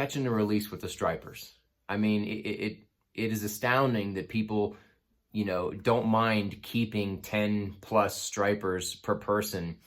catch and release with the stripers. I mean, it is astounding that people, you know, don't mind keeping 10 plus stripers per person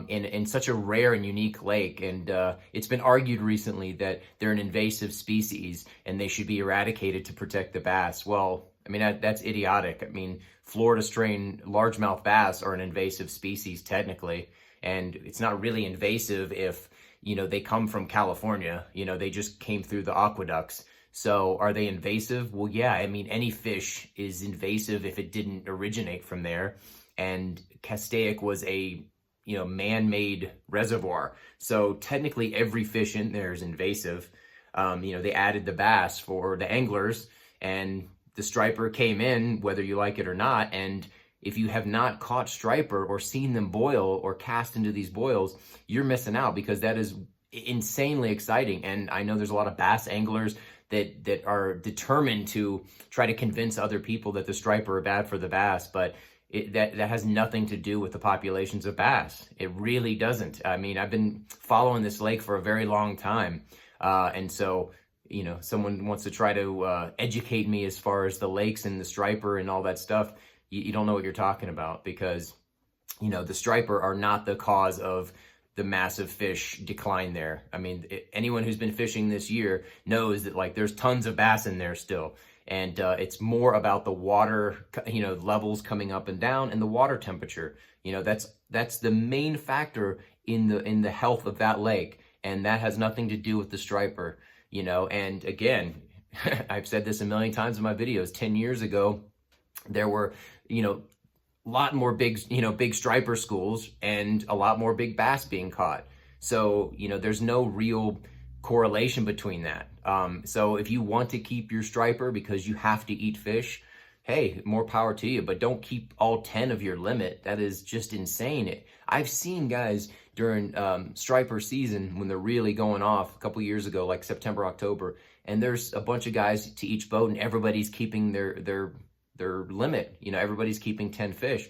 in such a rare and unique lake. And it's been argued recently that they're an invasive species and they should be eradicated to protect the bass. Well, I mean, that's idiotic. I mean, Florida strain largemouth bass are an invasive species technically, and it's not really invasive if, you know, they come from California, you know, they just came through the aqueducts. So are they invasive? Well, yeah, I mean, any fish is invasive if it didn't originate from there. And Castaic was a, you know, man-made reservoir. So technically every fish in there is invasive. You know, they added the bass for the anglers, and the striper came in, whether you like it or not. And if you have not caught striper or seen them boil or cast into these boils, you're missing out, because that is insanely exciting. And I know there's a lot of bass anglers that are determined to try to convince other people that the striper are bad for the bass, but that has nothing to do with the populations of bass. It really doesn't. I mean, I've been following this lake for a very long time. And so, you know, someone wants to try to educate me as far as the lakes and the striper and all that stuff. You don't know what you're talking about, because, you know, the striper are not the cause of the massive fish decline there. I mean, anyone who's been fishing this year knows that, like, there's tons of bass in there still. And it's more about the water, you know, levels coming up and down, and the water temperature. You know, that's the main factor in the health of that lake, and that has nothing to do with the striper. You know, and again, I've said this a million times in my videos. 10 years ago, there were, you know, a lot more big striper schools and a lot more big bass being caught. So, you know, there's no real correlation between that. So if you want to keep your striper because you have to eat fish, hey, more power to you, but don't keep all 10 of your limit. That is just insane. I've seen guys during striper season when they're really going off a couple years ago, like September, October, and there's a bunch of guys to each boat and everybody's keeping their limit. You know, everybody's keeping 10 fish.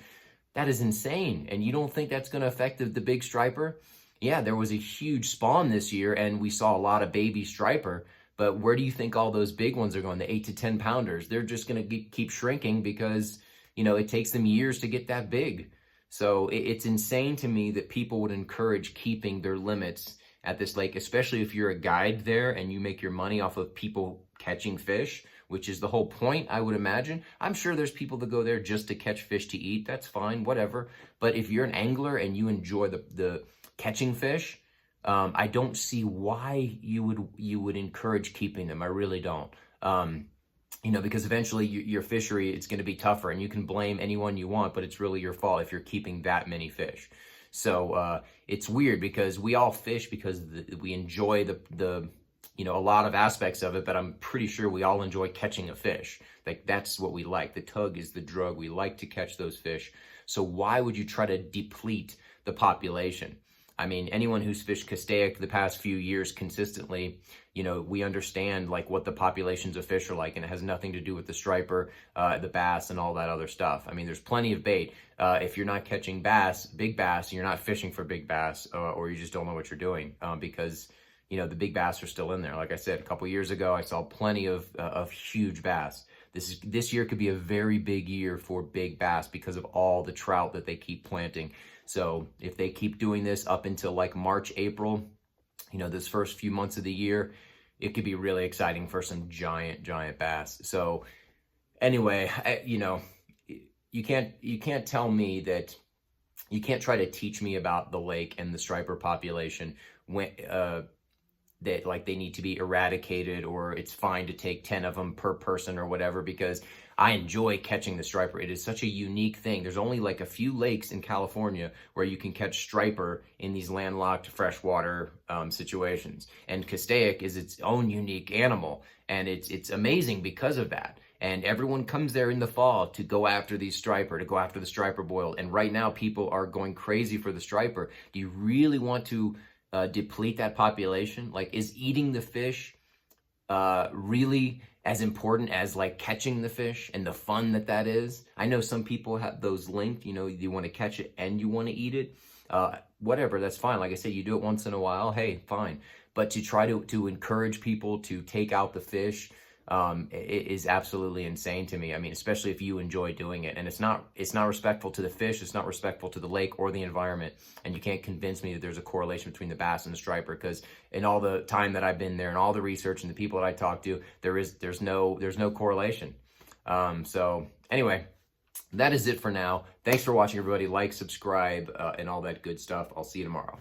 That is insane. And you don't think that's going to affect the big striper? Yeah, there was a huge spawn this year and we saw a lot of baby striper, but where do you think all those big ones are going? The 8 to 10 pounders, they're just going to keep shrinking because, you know, it takes them years to get that big. So it's insane to me that people would encourage keeping their limits at this lake, especially if you're a guide there and you make your money off of people catching fish, which is the whole point, I would imagine. I'm sure there's people that go there just to catch fish to eat. That's fine, whatever. But if you're an angler and you enjoy the catching fish, I don't see why you would encourage keeping them. I really don't. You know, because eventually your fishery, it's going to be tougher, and you can blame anyone you want, but it's really your fault if you're keeping that many fish. So it's weird because we all fish because we enjoy the you know, a lot of aspects of it, but I'm pretty sure we all enjoy catching a fish. Like, that's what we like. The tug is the drug. We like to catch those fish. So why would you try to deplete the population? I mean, anyone who's fished Castaic the past few years consistently, you know, we understand like what the populations of fish are like, and it has nothing to do with the striper, the bass, and all that other stuff. I mean, there's plenty of bait. If you're not catching bass, big bass, you're not fishing for big bass, or you just don't know what you're doing, because, you know, the big bass are still in there. Like I said, a couple years ago, I saw plenty of huge bass. This year could be a very big year for big bass because of all the trout that they keep planting. So if they keep doing this up until like March, April, you know, this first few months of the year, it could be really exciting for some giant bass. So anyway, you know, you can't tell me that, you can't try to teach me about the lake and the striper population when that like they need to be eradicated, or it's fine to take 10 of them per person or whatever, because I enjoy catching the striper. It is such a unique thing. There's only like a few lakes in California where you can catch striper in these landlocked freshwater situations. And Castaic is its own unique animal, and it's amazing because of that. And everyone comes there in the fall to go after these striper, to go after the striper boil. And right now people are going crazy for the striper. Do you really want to deplete that population? Like, is eating the fish really as important as like catching the fish and the fun that is. I know some people have those linked, you know, you want to catch it and you want to eat it. Whatever, that's fine. Like I said, you do it once in a while, hey, fine. But to try to encourage people to take out the fish, it is absolutely insane to me. I mean, especially if you enjoy doing it, and it's not respectful to the fish, it's not respectful to the lake or the environment, and you can't convince me that there's a correlation between the bass and the striper, because in all the time that I've been there and all the research and the people that I talk to, there's no correlation. So anyway, that is it for now. Thanks for watching, everybody. Like, subscribe, and all that good stuff. I'll see you tomorrow.